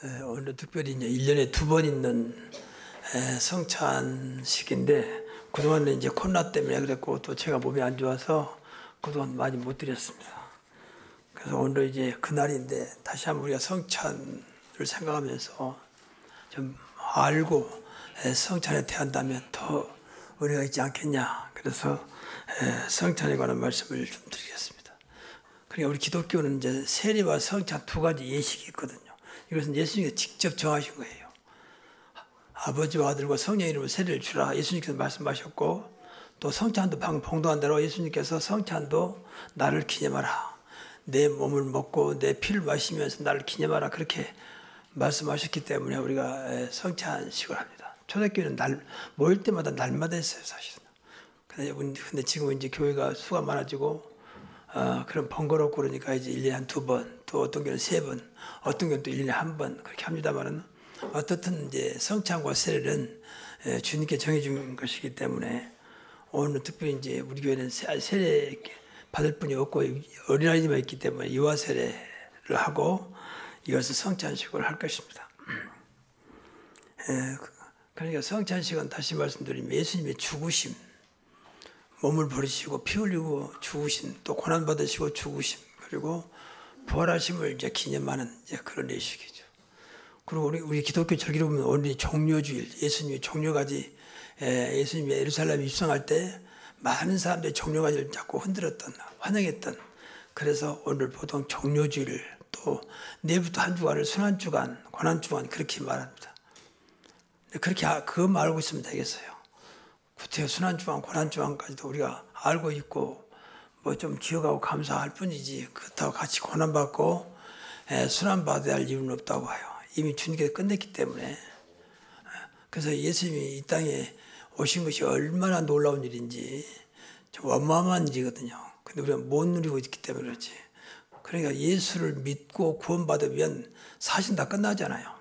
오늘 특별히 이제 1년에 2번 있는 성찬식인데, 그동안은 이제 코로나 때문에 그랬고, 또 제가 몸이 안 좋아서 그동안 많이 못 드렸습니다. 그래서 오늘 이제 그날인데, 다시 한번 우리가 성찬을 생각하면서 좀 알고 성찬에 대한다면 더 은혜가 있지 않겠냐. 그래서 성찬에 관한 말씀을 좀 드리겠습니다. 그러니까 우리 기독교는 이제 세례와 성찬 두 가지 예식이 있거든요. 이것은 예수님께서 직접 정하신 거예요. 아버지와 아들과 성령의 이름으로 세례를 주라 예수님께서 말씀하셨고, 또 성찬도 방금 봉독한 대로 예수님께서 성찬도 나를 기념하라, 내 몸을 먹고 내 피를 마시면서 나를 기념하라, 그렇게 말씀하셨기 때문에 우리가 성찬식을 합니다. 초대교회는 모일 때마다 날마다 했어요, 사실은. 근데 지금 이제 교회가 수가 많아지고 그럼 번거롭고 그러니까 이제 1년에 한 2번, 또 어떤 경우는 3번, 어떤 경우는 또 1년에 1번 그렇게 합니다만은, 어떻든 이제 성찬과 세례는 주님께 정해준 것이기 때문에, 오늘 특별히 이제 우리 교회는 세례 받을 분이 없고 어린아이만 있기 때문에 유아 세례를 하고 이것을 성찬식을 할 것입니다. 그러니까 성찬식은 다시 말씀드리면 예수님의 죽으심, 몸을 버리시고 피 흘리고 죽으신, 또 고난 받으시고 죽으심, 그리고 부활하심을 이제 기념하는 이제 그런 예식이죠. 그리고 우리 기독교 절기로 보면 오늘이 종려주일, 예수님이 종려가지, 예수님이 예루살렘 입성할 때 많은 사람들이 종려가지를 잡고 흔들었던, 환영했던, 그래서 오늘 보통 종려주일, 또 내일부터 한 주간을 순환주간, 고난주간 그렇게 말합니다. 그렇게 그것만 알고 있으면 되겠어요. 구태여 순환주간, 고난주간까지도 우리가 알고 있고 뭐 좀 기억하고 감사할 뿐이지, 그렇다고 같이 고난받고 순환받아야 할 이유는 없다고 봐요. 이미 주님께서 끝냈기 때문에. 그래서 예수님이 이 땅에 오신 것이 얼마나 놀라운 일인지, 좀 어마어마한 일이거든요. 근데 우리가 못 누리고 있기 때문에 그렇지. 그러니까 예수를 믿고 구원받으면 사실 다 끝나잖아요.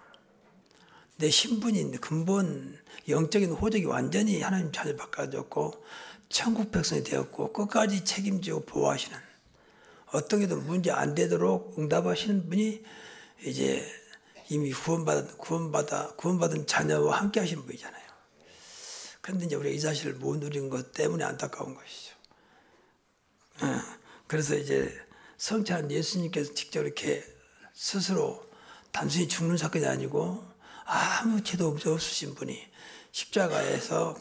내 신분이, 근본 영적인 호적이 완전히 하나님 자녀 바꿔졌고 천국 백성이 되었고 끝까지 책임지고 보호하시는, 어떤 게도 문제 안 되도록 응답하시는 분이 이제 이미 구원받은 자녀와 함께 하시는 분이잖아요. 그런데 이제 우리가 이 사실을 못 누린 것 때문에 안타까운 것이죠. 그래서 이제 성찬, 예수님께서 직접 이렇게 스스로 단순히 죽는 사건이 아니고 아무 죄도 없으신 분이 십자가에서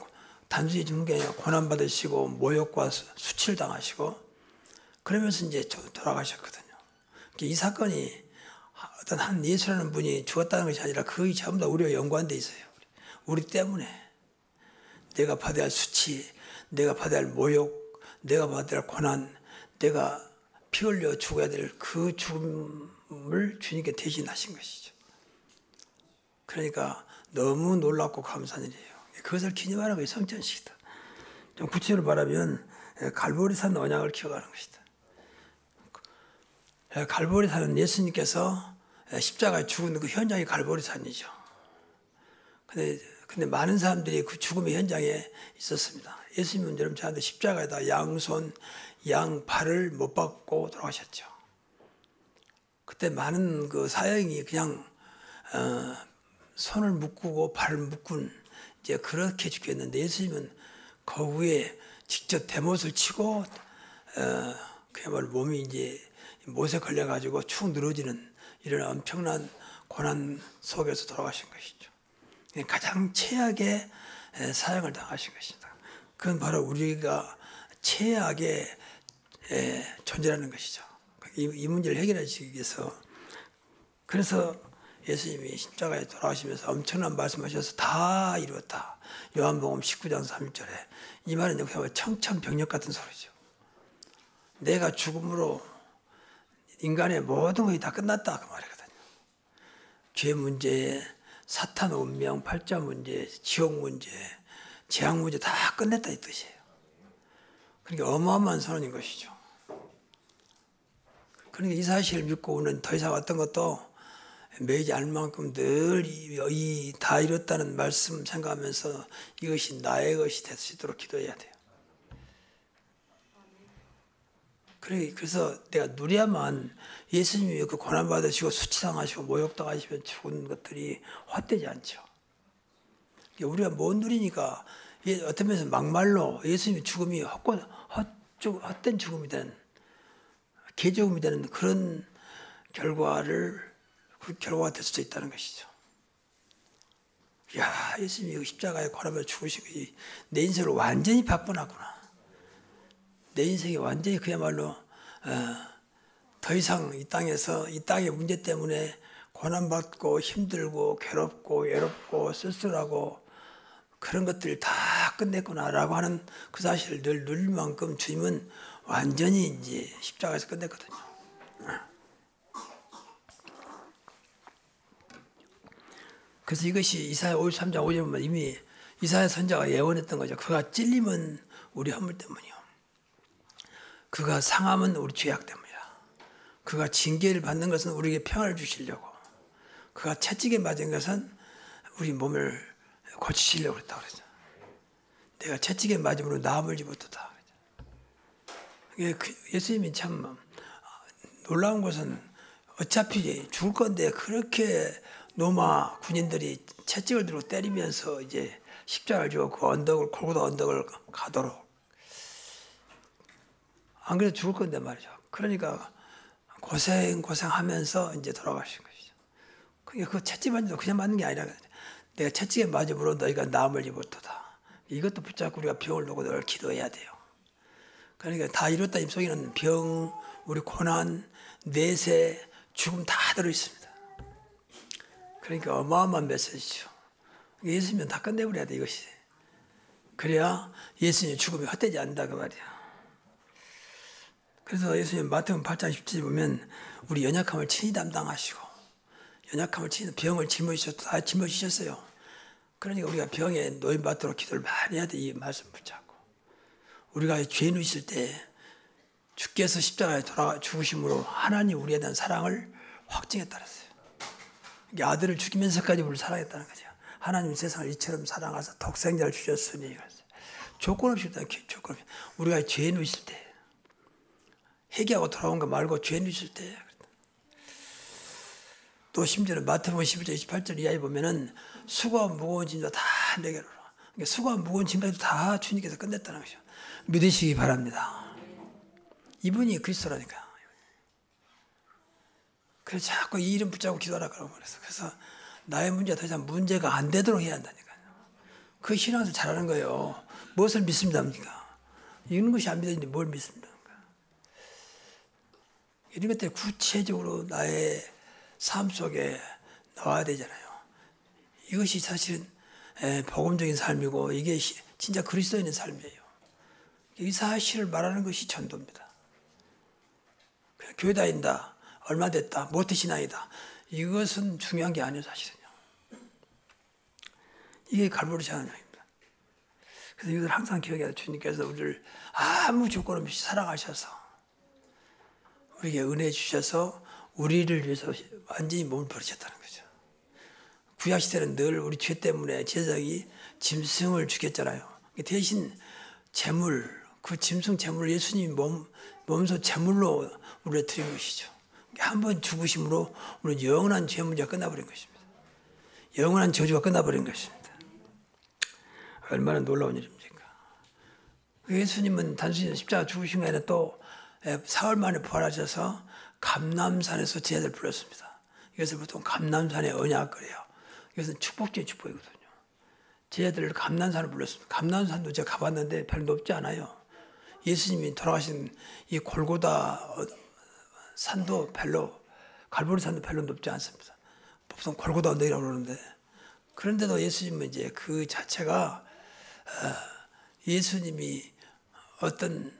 단순히 죽는 게 아니라 고난받으시고 모욕과 수치를 당하시고 그러면서 이제 돌아가셨거든요. 이 사건이 어떤 한 예수라는 분이 죽었다는 것이 아니라 거의 전부 다 우리와 연관되어 있어요. 우리 때문에 내가 받아야 할 수치, 내가 받아야 할 모욕, 내가 받아야 할 고난, 내가 피 흘려 죽어야 될 그 죽음을 주님께 대신하신 것이죠. 그러니까 너무 놀랍고 감사한 일이에요. 그것을 기념하는 것이 성찬식이다. 좀 구체적으로 말하면 갈보리산 언약을 기억하는 것이다. 갈보리산은 예수님께서 십자가에 죽은 그 현장이 갈보리산이죠. 근데 많은 사람들이 그 죽음의 현장에 있었습니다. 예수님은 여러분 저한테 십자가에다 양손, 양발을 못 박고 돌아가셨죠. 그때 많은 그 사형이 그냥 손을 묶고 발을 묶은 이제 그렇게 죽겠는데, 예수님은 그 위에 직접 대못을 치고 그야말로 몸이 이제 못에 걸려가지고 축 늘어지는 이런 엄청난 고난 속에서 돌아가신 것이죠. 가장 최악의 사형을 당하신 것이다. 그건 바로 우리가 최악의 존재라는 것이죠. 이 문제를 해결하시기 위해서. 그래서 예수님이 십자가에 돌아가시면서 엄청난 말씀하셔서 다 이루었다. 요한복음 19장 3절에 이 말은 그야말로 청천벽력 같은 소리죠. 내가 죽음으로 인간의 모든 것이 다 끝났다, 그 말이거든요. 죄 문제, 사탄 운명, 팔자 문제, 지옥 문제, 재앙 문제 다 끝냈다 이 뜻이에요. 그러니까 어마어마한 선언인 것이죠. 그러니까 이 사실을 믿고 우리는 더 이상 어떤 것도 매이지 않을 만큼 늘 다 이뤘다는 말씀 생각하면서 이것이 나의 것이 될 수 있도록 기도해야 돼요. 그래서 내가 누려야만 예수님이 그 고난받으시고 수치당하시고 모욕당하시면 죽은 것들이 헛되지 않죠. 우리가 못 누리니까 어떤 면에서 막말로 예수님의 죽음이 헛된 죽음이 되는, 개죽음이 되는 그런 결과가 될 수도 있다는 것이죠. 야, 예수님이 십자가에 고난받아 죽으신 것이 내 인생을 완전히 바꿔놨구나. 내 인생이 완전히 그야말로 더 이상 이 땅의 문제 때문에 고난받고 힘들고 괴롭고 외롭고 쓸쓸하고 그런 것들을 다 끝냈구나라고 하는 그 사실을 늘 누릴 만큼 주님은 완전히 이제 십자가에서 끝냈거든요. 그래서 이것이 이사야 53장 5절 보면 이미 이사야 선지자가 예언했던 거죠. 그가 찔림은 우리 허물 때문이요. 그가 상함은 우리 죄악 때문이다. 그가 징계를 받는 것은 우리에게 평안을 주시려고. 그가 채찍에 맞은 것은 우리 몸을 고치시려고 그랬다고 그러죠. 내가 채찍에 맞음으로 나음을 입었다. 예수님이 참 놀라운 것은 어차피 죽을 건데 그렇게 로마 군인들이 채찍을 들고 때리면서 이제 십자가를 지고 그 언덕을 골고다 언덕을 가도록, 안 그래도 죽을 건데 말이죠. 그러니까 고생하면서 이제 돌아가신 것이죠. 그러니까 그 채찍 맞는 거 그냥 맞는 게 아니라 내가 채찍에 맞음으로 너희가 나음을 입었도다. 이것도 붙잡고 우리가 병을 놓고 늘 기도해야 돼요. 그러니까 다 이뤘다 입속에는 병, 우리 고난, 내세, 죽음 다 들어있습니다. 그러니까 어마어마한 메시지죠. 예수님은 다 끝내버려야 돼, 이것이. 그래야 예수님의 죽음이 헛되지 않는다 그 말이야. 그래서 예수님 마태복음 8장 17절 보면 우리 연약함을 친히 담당하시고, 연약함을 친히 병을 다 짊어지셨어요. 그러니까 우리가 병에 노임받도록 기도를 많이 해야 돼. 이 말씀 붙잡고 우리가 죄 누실 때 주께서 십자가에 돌아가 죽으심으로 하나님 우리에 대한 사랑을 확증했다 그랬어요. 아들을 죽이면서까지 우리를 사랑했다는 거죠. 하나님 세상을 이처럼 사랑하사 독생자를 주셨으니. 조건 없이 조건 없이 우리가 죄 누실 때, 회개하고 돌아온 거 말고 죄 누실 때, 또 심지어는 마태복음 11장 28절 이하에 보면은 수고와 무거운 짐도 다 내게로. 그러니까 수고와 무거운 짐까지도 다 주님께서 끝냈다는 것이죠. 믿으시기 바랍니다. 이분이 그리스도라니까. 그래서 자꾸 이 이름 붙잡고 기도하라 그러고 그래서. 그래서 나의 문제가 더 이상 문제가 안 되도록 해야 한다니까요. 그 신앙에서 잘하는 거예요. 무엇을 믿습니까? 이런 것이 안 믿어지는데 뭘 믿습니까? 이런 것들이 구체적으로 나의 삶 속에 나와야 되잖아요. 이것이 사실은 복음적인 삶이고 이게 진짜 그리스도인의 삶이에요. 이 사실을 말하는 것이 전도입니다. 교회 다닌다, 얼마 됐다, 모태신앙이다, 이것은 중요한 게 아니에요. 사실은요. 이게 갈보리 신앙입니다. 그래서 이것을 항상 기억해야 돼요. 주님께서 우리를 아무 조건 없이 사랑하셔서 우리에게 은혜 주셔서 우리를 위해서 완전히 몸을 버리셨다는 거죠. 구약시대는 늘 우리 죄 때문에 제사장이 짐승을 죽였잖아요. 대신 제물, 그 짐승 제물을 예수님이 몸소 제물로 우리를 드린 것이죠. 한 번 죽으심으로 우리는 영원한 죄 문제가 끝나버린 것입니다. 영원한 저주가 끝나버린 것입니다. 얼마나 놀라운 일입니까? 예수님은 단순히 십자가 죽으신 게 아니라 또 사흘 만에 부활하셔서 감람산에서 제자들 불렀습니다. 이것을 보통 감람산의 언약 그래요. 이것은 축복 중의 축복이거든요. 제자들을 감람산을 불렀습니다. 감람산도 제가 가봤는데 별로 높지 않아요. 예수님이 돌아가신 이 골고다 산도 갈보리 산도 별로 높지 않습니다. 보통 골고다 언덕이라고 그러는데, 그런데도 예수님은 이제 그 자체가 예수님이 어떤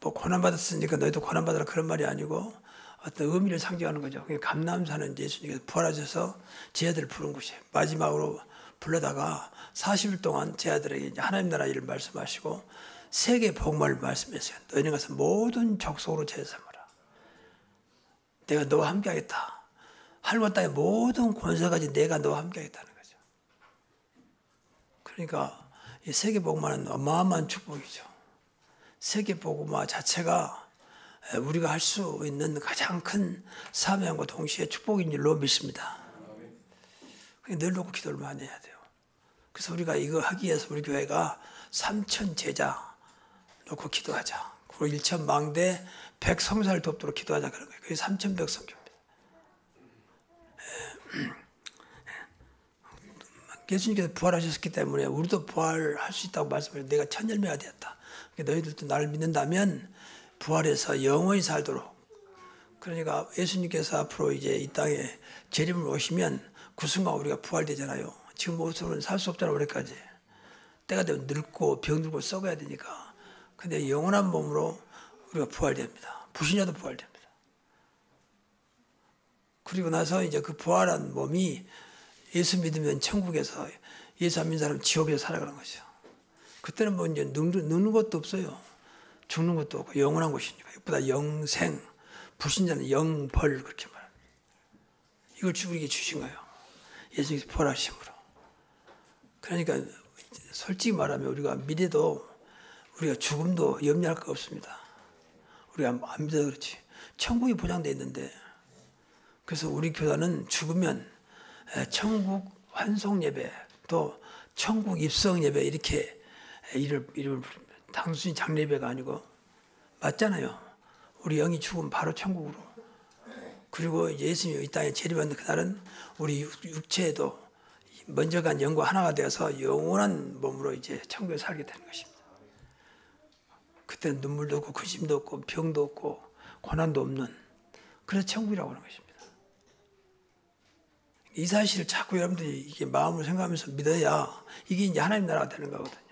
고난받았으니까 너희도 고난받으라 그런 말이 아니고 어떤 의미를 상징하는 거죠. 감람산은 예수님께서 부활하셔서 제자들을 부른 곳이에요. 마지막으로 불러다가 40일 동안 제자들에게 이제 하나님 나라 일을 말씀하시고 세계 복음을 말씀했어요. 너희는 가서 모든 족속으로 제자 삼으라. 내가 너와 함께하겠다. 하늘과 땅의 모든 권세 가진 내가 너와 함께하겠다는 거죠. 그러니까 이 세계 복음화는 어마어마한 축복이죠. 세계 복음화 자체가 우리가 할 수 있는 가장 큰 사명과 동시에 축복인 줄로 믿습니다. 늘 놓고 기도를 많이 해야 돼요. 그래서 우리가 이거 하기 위해서 우리 교회가 3,000 제자 놓고 기도하자. 그리고 1,000 망대 100 성사를 돕도록 기도하자 그런 거예요. 그게 3,100 성교입니다. 예수님께서 부활하셨기 때문에 우리도 부활할 수 있다고 말씀하셨는데 내가 첫 열매가 되었다. 너희들도 나를 믿는다면 부활해서 영원히 살도록. 그러니까 예수님께서 앞으로 이제 이 땅에 재림을 오시면 그 순간 우리가 부활되잖아요. 지금 모습으로는 살 수 없잖아 오래까지. 때가 되면 늙고 병들고 썩어야 되니까. 근데 영원한 몸으로 우리가 부활됩니다. 부신자도 부활됩니다. 그리고 나서 이제 그 부활한 몸이 예수 믿으면 천국에서, 예수 안 믿는 사람은 지옥에서 살아가는 거죠. 그때는 뭐 이제 늙는 것도 없어요. 죽는 것도 없고 영원한 곳이니까. 이보다 영생, 불신자는 영벌 그렇게 말합니다. 이걸 우리에게 주신 거예요. 예수님께서 부활하심으로. 그러니까 솔직히 말하면 우리가 미래도 우리가 죽음도 염려할 거 없습니다. 우리가 안 믿어서 그렇지. 천국이 보장되어 있는데, 그래서 우리 교단은 죽으면 천국 환송 예배, 또 천국 입성 예배 이렇게 이름을 부릅니다. 단순히 장례배가 아니고 맞잖아요. 우리 영이 죽으면 바로 천국으로. 그리고 예수님이 이 땅에 재림하는 그날은 우리 육체에도 먼저 간 영과 하나가 되어서 영원한 몸으로 이제 천국에 살게 되는 것입니다. 그때는 눈물도 없고 근심도 없고 병도 없고 고난도 없는, 그래서 천국이라고 하는 것입니다. 이 사실을 자꾸 여러분들이 이게 마음으로 생각하면서 믿어야 이게 이제 하나님 나라가 되는 거거든요.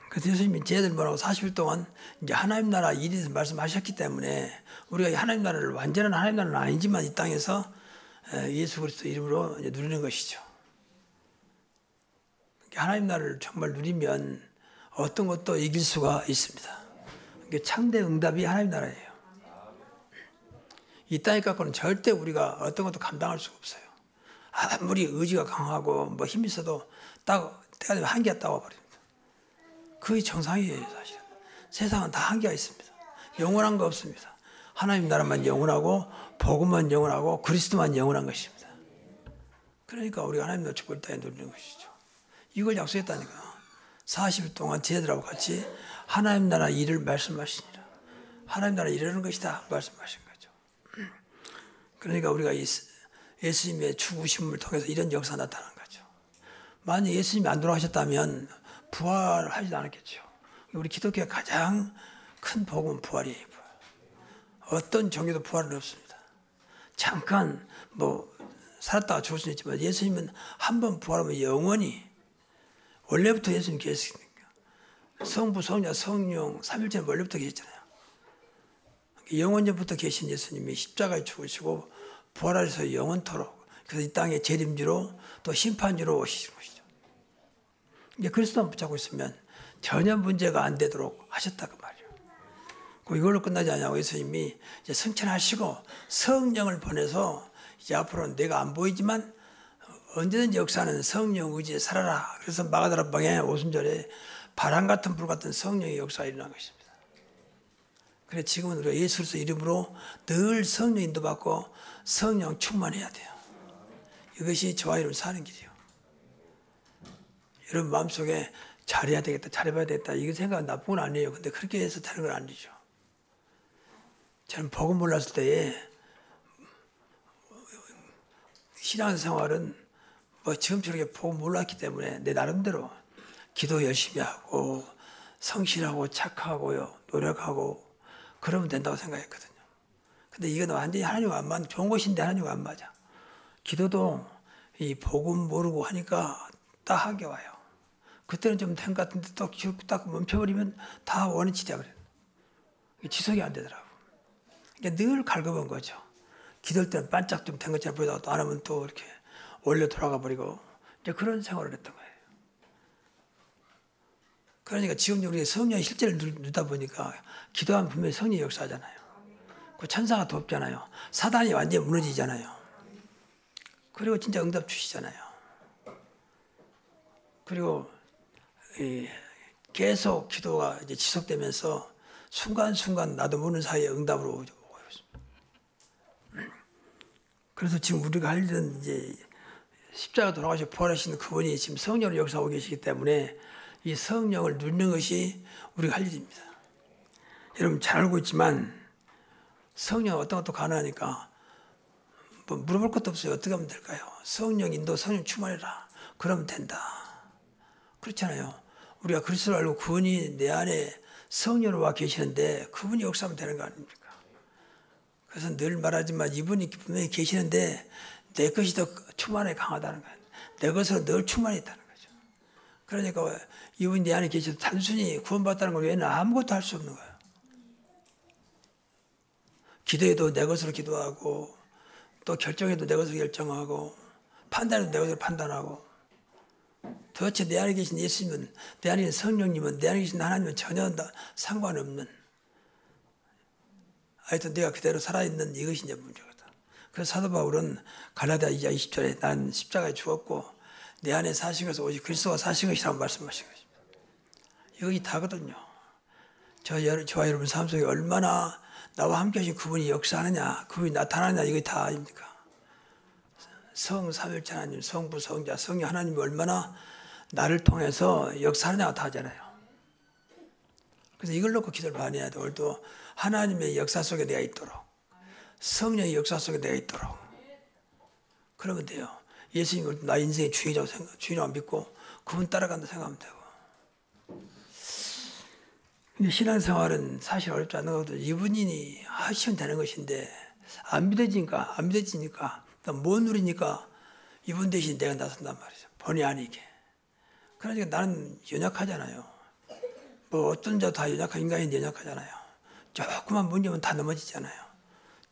그래서 예수님이 제자들 뭐라고 40일 동안 이제 하나님 나라 일에 대해서 말씀하셨기 때문에 우리가 하나님 나라를, 완전한 하나님 나라는 아니지만 이 땅에서 예수 그리스도 이름으로 이제 누리는 것이죠. 하나님 나라를 정말 누리면 어떤 것도 이길 수가 있습니다. 참된 응답이 하나님 나라예요. 이 땅에 갖고는 절대 우리가 어떤 것도 감당할 수가 없어요. 아무리 의지가 강하고 뭐 힘이 있어도 딱 때가 되면 한계가 따와버립니다. 그게 정상이에요. 사실은 세상은 다 한계가 있습니다. 영원한 거 없습니다. 하나님 나라만 영원하고 복음만 영원하고 그리스도만 영원한 것입니다. 그러니까 우리가 하나님 나라 축복을 땅에 누리는 것이죠. 이걸 약속했다니까. 40일 동안 제자들하고 같이 하나님 나라 일을 말씀하시니라. 하나님 나라 이러는 것이다 말씀하신 거죠. 그러니까 우리가 예수님의 죽으심을 통해서 이런 역사가 나타난 거죠. 만약 예수님이 안 돌아가셨다면 부활하지도 않았겠죠. 우리 기독교의 가장 큰 복음은 부활이에요. 부활. 어떤 종교도 부활은 없습니다. 잠깐 뭐 살았다가 죽을 수는 있지만 예수님은 한 번 부활하면 영원히, 원래부터 예수님 계셨으니까. 성부, 성자, 성령, 삼일체는 원래부터 계셨잖아요. 영원전부터 계신 예수님이 십자가에 죽으시고 부활하셔서 영원토록, 그래서 이 땅에 재림주로 또 심판주로 오시는 것이죠. 이제 그리스도만 붙잡고 있으면 전혀 문제가 안 되도록 하셨다고 말이에요. 이걸로 끝나지 않냐고 예수님이 이제 승천하시고 성령을 보내서 이제 앞으로는 내가 안 보이지만 언제든지 역사하는 성령 의지에 살아라. 그래서 마가다락방에 50절에 바람 같은 불 같은 성령의 역사가 일어난 것입니다. 그래 지금은 우리가 예수 그리스도 이름으로 늘 성령 인도받고 성령 충만해야 돼요. 이것이 저와 여러분 사는 길이에요. 여러분 마음속에 잘해야 되겠다, 잘해봐야 되겠다 이게 생각은 나쁜 건 아니에요. 근데 그렇게 해서 되는 건 아니죠. 저는 복음 몰랐을 때에 신앙생활은 뭐 지금처럼 이렇게 복음 몰랐기 때문에 내 나름대로 기도 열심히 하고 성실하고 착하고요, 노력하고 그러면 된다고 생각했거든요. 근데 이건 완전히 하나님과 안 맞는, 좋은 것인데 하나님과 안 맞아. 기도도 이 복음 모르고 하니까 딱 하게 와요. 그때는 좀 된 것 같은데 또 딱 멈춰버리면 다 원위치자 그래요. 지속이 안 되더라고. 그러니까 늘 갈급한 거죠. 기도할 때는 반짝 좀 된 것처럼 보이다가 또 안 하면 또 이렇게 원래 돌아가 버리고 이제 그런 생활을 했던 거예요. 그러니까 지금 우리가 성령의 실제를 누다 보니까 기도하면 분명히 성령의 역사잖아요. 그 천사가 돕잖아요. 사단이 완전히 무너지잖아요. 그리고 진짜 응답 주시잖아요. 그리고 계속 기도가 이제 지속되면서 순간순간 나도 모르는 사이에 응답으로 오고 있습니다. 그래서 지금 우리가 할 일은 이제 십자가 돌아가시고 부활하신 그분이 지금 성령으로 역사하고 계시기 때문에 이 성령을 누리는 것이 우리가 할 일입니다. 여러분 잘 알고 있지만 성령 어떤 것도 가능하니까 뭐 물어볼 것도 없어요. 어떻게 하면 될까요? 성령 인도, 성령 충만해라. 그러면 된다. 그렇잖아요. 우리가 그리스도를 알고 그분이 내 안에 성령으로 와 계시는데 그분이 역사하면 되는 거 아닙니까? 그래서 늘 말하지만 이분이 분명히 계시는데 내 것이 더 충만하게 강하다는 거예요. 내 것으로 늘 충만해 있다는 거죠. 그러니까 이분이 내 안에 계셔서 단순히 구원받다는 것 외에는 아무것도 할 수 없는 거예요. 기도해도 내 것으로 기도하고 또 결정해도 내 것으로 결정하고 판단해도 내 것으로 판단하고 도대체 내 안에 계신 예수님은, 내 안에 계신 성령님은, 내 안에 계신 하나님은 전혀 상관없는, 하여튼 내가 그대로 살아있는 이것이 이제 문제거든. 그래서 사도 바울은 갈라디아 2장 20절에 난 십자가에 죽었고 내 안에 사신 것은 오직 그리스도가 사신 것이라고 말씀하신 것입니다. 이것이 다거든요. 저와 여러분 삶 속에 얼마나 나와 함께 하신 그분이 역사하느냐, 그분이 나타나느냐, 이게 다 아닙니까? 삼일체 하나님, 성부, 성자, 성령 하나님이 얼마나 나를 통해서 역사하느냐가 다잖아요. 그래서 이걸 놓고 기도를 많이 해야 돼. 오늘도 하나님의 역사 속에 내가 있도록, 성령의 역사 속에 내가 있도록. 그러면 돼요. 예수님을 나 인생의 주인이라고 믿고 그분 따라간다 생각하면 되고. 근데 신앙생활은 사실 어렵지 않은 거거든요. 이분이 하시면 되는 것인데 안 믿어지니까 못 누리니까 이분 대신 내가 나선단 말이죠. 본의 아니게. 그러니까 나는 연약하잖아요. 뭐 어떤 자 다 연약한 인간이 연약하잖아요. 조그만 문제면 다 넘어지잖아요.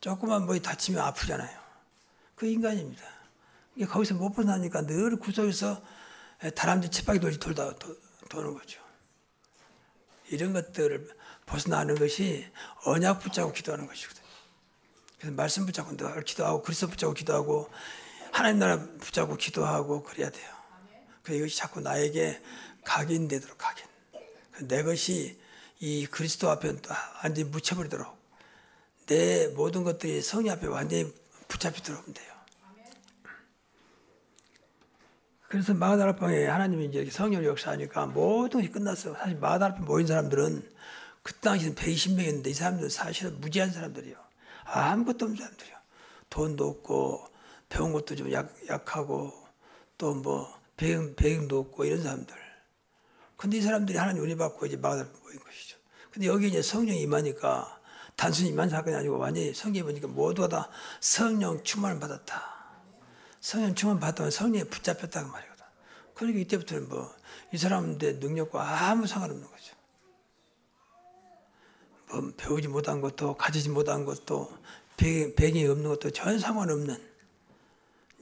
조그만 뭐에 다치면 아프잖아요. 그 인간입니다. 거기서 못 벗어나니까 늘 구석에서 다람쥐 쳇바퀴 돌지 도는 거죠. 이런 것들을 벗어나는 것이 언약 붙잡고 기도하는 것이거든요. 그래서 말씀 붙잡고 늘 기도하고 그리스도 붙잡고 기도하고 하나님 나라 붙잡고 기도하고 그래야 돼요. 그래서 이것이 자꾸 나에게 각인되도록 각인. 내 것이 이 그리스도 앞에 완전히 묻혀버리도록 내 모든 것들이 성령 앞에 완전히 붙잡히도록 하면 돼요. 그래서 마가다락방에 하나님이 이제 성령을 역사하니까 모든 것이 끝났어요. 사실 마가다락방에 모인 사람들은 그 당시에는 120명이었는데 이 사람들은 사실은 무지한 사람들이에요. 아무것도 없는 사람들이에요. 돈도 없고 배운 것도 좀 약하고 또 뭐 배움도 없고 이런 사람들. 근데 이 사람들이 하나님 은혜 받고 이제 마가다락방에 모인 것이죠. 근데 여기 이제 성령이 임하니까 단순히 임한 사건이 아니고 완전히 성령이 보니까 모두가 다 성령 충만을 받았다. 성령 충만 받으면 성령에 붙잡혔다고 말이거든. 그러니까 이때부터는 뭐 이 사람들의 능력과 아무 상관없는 거죠. 뭐 배우지 못한 것도 가지지 못한 것도 배경이 없는 것도 전혀 상관없는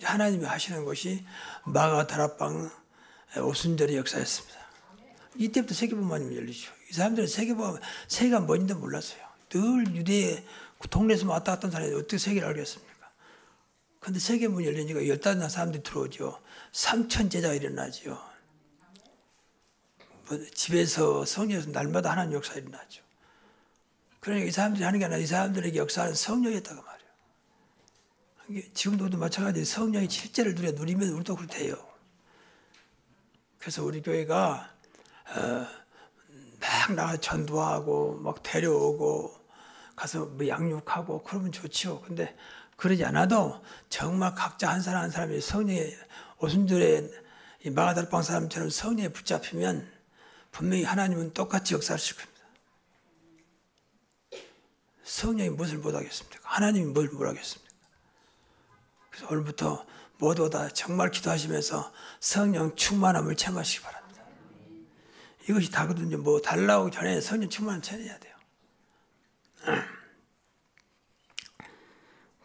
하나님이 하시는 것이 마가다락방 오순절의 역사였습니다. 이때부터 세계복음만이 열리죠. 이 사람들은 세계가 뭔지도 몰랐어요. 늘 유대 동네에서 왔다 갔다 한 사람이 어떻게 세계를 알겠습니까? 근데 세계 문이 열리니까 15명 사람들이 들어오죠. 3천 제자가 일어나죠. 뭐 집에서 성령에서 날마다 하나님 역사 일어나죠. 그러니까 이 사람들이 하는 게 아니라 이 사람들에게 역사하는 성령이었다고 말이에요. 지금도 마찬가지로 성령의 실제를 누리면 우리도 그렇게 돼요. 그래서 우리 교회가 막 나가 전도하고 막 데려오고 가서 뭐 양육하고 그러면 좋지요. 근데 그러지 않아도 정말 각자 한 사람 한 사람이 성령의 오순절에 이 마가다락방 사람처럼 성령에 붙잡히면 분명히 하나님은 똑같이 역사하실 겁니다. 성령이 무엇을 못하겠습니까? 하나님이 뭘 못하겠습니까? 그래서 오늘부터 모두 다 정말 기도하시면서 성령 충만함을 체험하시기 바랍니다. 이것이 다거든요. 뭐 달라고 전에 성령 충만함을 체험해야 돼요.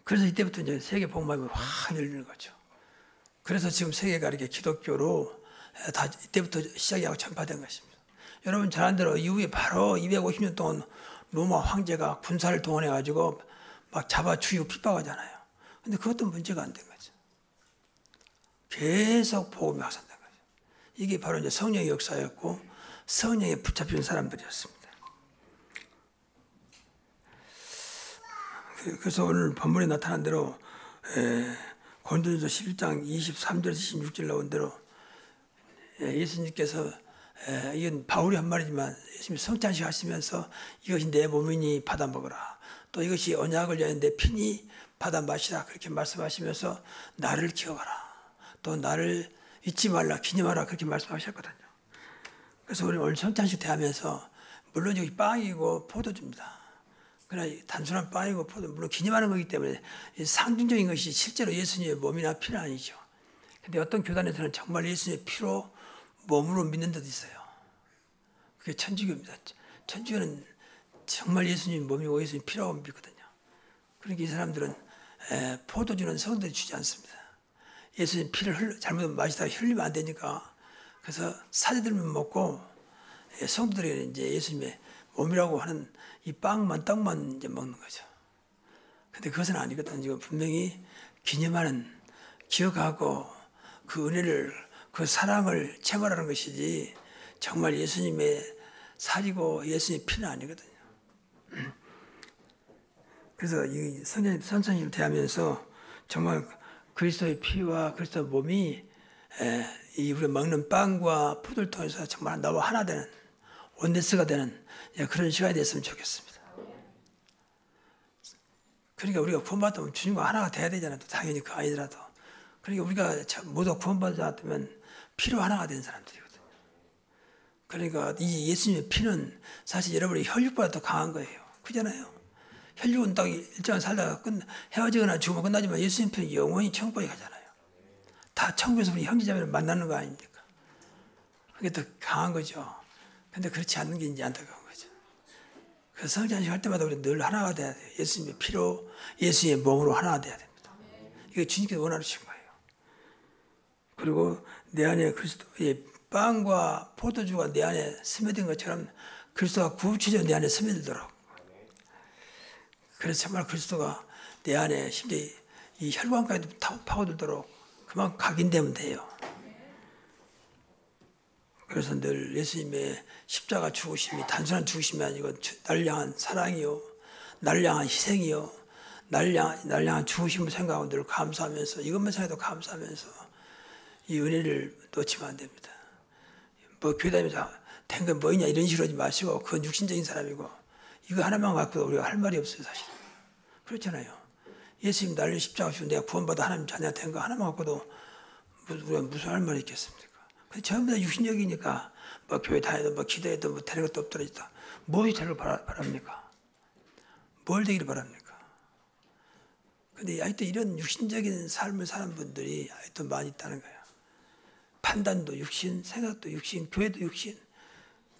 그래서 이때부터 이제 세계 복음화가 확 열리는 거죠. 그래서 지금 세계가 이렇게 기독교로 다 이때부터 시작하고 전파된 것입니다. 여러분 잘 아는 대로 이후에 바로 250년 동안 로마 황제가 군사를 동원해가지고 막 잡아 죽이고 핍박하잖아요. 근데 그것도 문제가 안 된 거죠. 계속 복음이 확산된 거죠. 이게 바로 이제 성령의 역사였고 성령에 붙잡힌 사람들이었습니다. 그래서 오늘 본문에 나타난 대로 고린도전서 11장 23절에서 26절 나온 대로 예수님께서 이건 바울이 한 말이지만 예수님이 성찬식 하시면서 이것이 내 몸이니 받아 먹으라. 또 이것이 언약을 위하여 내 피니 받아 마시라. 그렇게 말씀하시면서 나를 기억하라. 또 나를 잊지 말라, 기념하라. 그렇게 말씀하셨거든요. 그래서 우리 오늘 성찬식 대하면서 물론 여기 빵이고 포도주입니다. 그러나 단순한 빵이고 포도, 물론 기념하는 거기 때문에 상징적인 것이 실제로 예수님의 몸이나 피는 아니죠. 근데 어떤 교단에서는 정말 예수님의 피로 몸으로 믿는 데도 있어요. 그게 천주교입니다. 천주교는 정말 예수님 몸이고 예수님 피라고 믿거든요. 그러니까 이 사람들은 포도주는 성도들이 주지 않습니다. 예수님 피를 잘못 마시다가 흘리면 안 되니까 그래서 사제들만 먹고 성도들이 이제 예수님의 몸이라고 하는 이 빵만 떡만 이제 먹는 거죠. 근데 그것은 아니거든요. 지금 분명히 기념하는, 기억하고 그 은혜를, 그 사랑을 체험하라는 것이지 정말 예수님의 살이고 예수님의 피는 아니거든요. 그래서 이 성찬식을 대하면서 정말 그리스도의 피와 그리스도의 몸이 이 우리가 먹는 빵과 포도를 통해서 정말 나와 하나 되는 원네스가 되는 그런 시간이 됐으면 좋겠습니다. 그러니까 우리가 구원받으면 주님과 하나가 돼야 되잖아요. 당연히 그 아니더라도. 그러니까 우리가 모두 구원받지 않으면 피로 하나가 된 사람들이거든요. 그러니까 이 예수님의 피는 사실 여러분의 혈육보다 더 강한 거예요. 그잖아요. 혈육은 딱 일정한 살다가 헤어지거나 죽으면 끝나지만 예수님 피는 영원히 천국에 가잖아요. 다 천국에서 우리 형제자매를 만나는 거 아닙니까? 그게 더 강한 거죠. 근데 그렇지 않는 게 이제 안타까운 거죠. 그래서 성찬식 할 때마다 우리 늘 하나가 돼야 돼요. 예수님의 피로, 예수님의 몸으로 하나가 돼야 됩니다. 이게 주님께서 원하시는 거예요. 그리고 내 안에 그리스도의 빵과 포도주가 내 안에 스며든 것처럼 그리스도가 구체적으로 내 안에 스며들도록. 그래서 정말 그리스도가 내 안에 심지어 이 혈관까지도 파고들도록 그만 각인되면 돼요. 그래서 늘 예수님의 십자가 죽으심이 단순한 죽으심이 아니고 나를 향한 사랑이요, 나를 향한 희생이요, 나를 향한 죽으심을 생각하고 늘 감사하면서 이것만 생각해도 감사하면서 이 은혜를 놓치면 안 됩니다. 뭐 교회 다니면서 된 건 뭐냐 이런 식으로 하지 마시고 그건 육신적인 사람이고 이거 하나만 갖고도 우리가 할 말이 없어요 사실. 그렇잖아요. 예수님 나를 십자가 주고 내가 구원받아 하나님 자녀가 된 거 하나만 갖고도 우리가 무슨 할 말이 있겠습니까? 전부 다 육신적이니까 뭐 교회 다녀도 뭐 기도해도 뭐 되는 것도 없더라니까 무엇이 되기를 바랍니까? 뭘 되기를 바랍니까? 근데 아직도 이런 육신적인 삶을 사는 분들이 아직도 많이 있다는 거예요. 판단도 육신, 생각도 육신, 교회도 육신.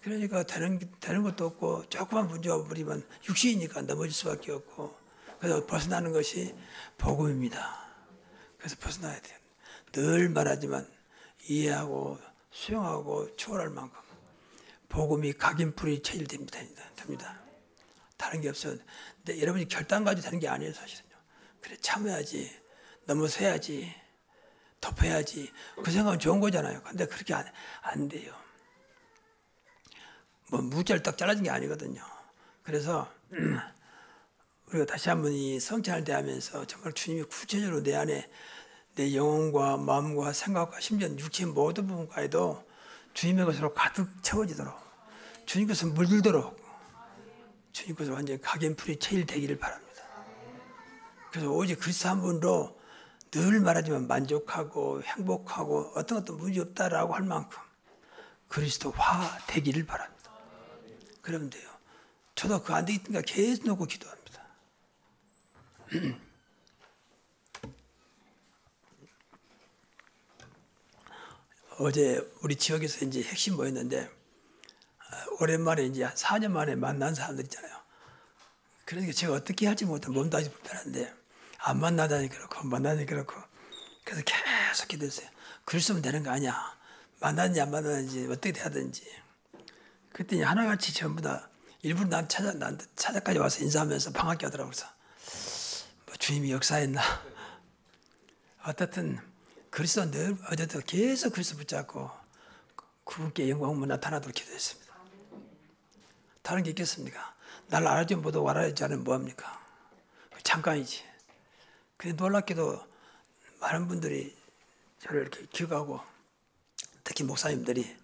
그러니까 되는 것도 없고 조그만 문제가 버리면 육신이니까 넘어질 수밖에 없고 그래서 벗어나는 것이 복음입니다. 그래서 벗어나야 돼요. 늘 말하지만 이해하고 수용하고 초월할 만큼 복음이 각인불이 체질됩니다. 다른 게 없어요. 근데 여러분이 결단 가지고 되는 게 아니에요 사실은요. 그래 참아야지, 넘어서야지, 덮어야지. 그 생각은 좋은 거잖아요. 근데 그렇게 안 돼요. 뭐 무자를 딱 잘라진 게 아니거든요. 그래서 우리가 다시 한번 이 성찬을 대하면서 정말 주님이 구체적으로 내 안에 내 영혼과 마음과 생각과 심지어 육체의 모든 부분까지도 주님의 것으로 가득 채워지도록 주님 것을 물들도록 주님 것을 완전히 각인풀이 체질되기를 바랍니다. 그래서 오직 그리스도 한 분으로 늘 말하지만 만족하고 행복하고 어떤 것도 문제 없다라고 할 만큼 그리스도화 되기를 바랍니다. 그러면 돼요. 저도 그거 안 되겠으니까 계속 놓고 기도합니다. 어제 우리 지역에서 이제 핵심 모였는데 오랜만에 이제 4년 만에 만난 사람들 있잖아요. 그러니까 제가 어떻게 할지 못해 몸도 아직 불편한데 안 만나다니 그렇고 만나니 그렇고 그래서 계속 기도했어요. 그랬으면 되는 거 아니야. 만나든지 안 만나든지 어떻게 돼야든지. 그랬더니 하나같이 전부 다 일부러 난 찾아까지 와서 인사하면서 반갑게 하더라고요. 그래서 뭐 주님이 역사했나. 어떻든 그리스도 늘 어제도 계속 그리스도 붙잡고 그분께 영광만 나타나도록 기도했습니다. 다른 게 있겠습니까? 날 알아주지 못하고 알아주지 않으면 뭐합니까? 잠깐이지. 근데 놀랍게도 많은 분들이 저를 이렇게 기억하고, 특히 목사님들이,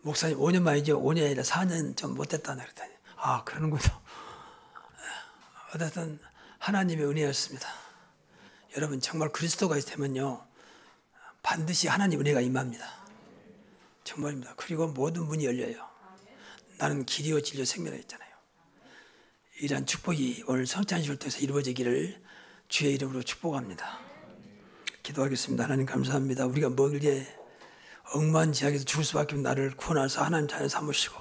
목사님 5년 만이죠. 5년이 아니라 4년 좀 못됐다네 그랬더니, 아, 그러는군요. 어쨌든 하나님의 은혜였습니다. 여러분 정말 그리스도가 되면요, 반드시 하나님 은혜가 임합니다. 정말입니다. 그리고 모든 문이 열려요. 나는 길이요 진리요 생명이라 했잖아요. 이러한 축복이 오늘 성찬식을 통해서 이루어지기를 주의 이름으로 축복합니다. 기도하겠습니다. 하나님 감사합니다. 우리가 멀리에 억만지하게서 죽을 수밖에 없는 나를 구원하셔서 하나님 자녀 삼으시고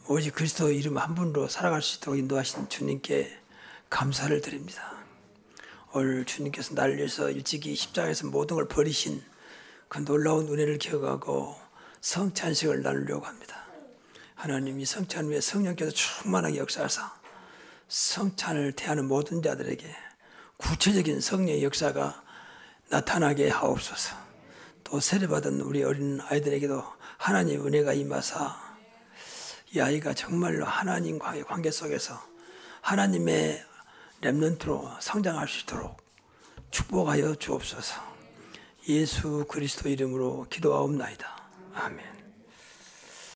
오직 그리스도 이름 한 분으로 살아갈 수 있도록 인도하신 주님께 감사를 드립니다. 오늘 주님께서 나를 위해서 일찍이 십자가에서 모든 걸 버리신 그 놀라운 은혜를 기억하고 성찬식을 나누려고 합니다. 하나님 이 성찬 후에 성령께서 충만하게 역사하사 성찬을 대하는 모든 자들에게 구체적인 성령의 역사가 나타나게 하옵소서. 또 세례받은 우리 어린 아이들에게도 하나님의 은혜가 임하사 이 아이가 정말로 하나님과의 관계 속에서 하나님의 렘넌트로 성장할 수 있도록 축복하여 주옵소서. 예수 그리스도 이름으로 기도하옵나이다. 아멘.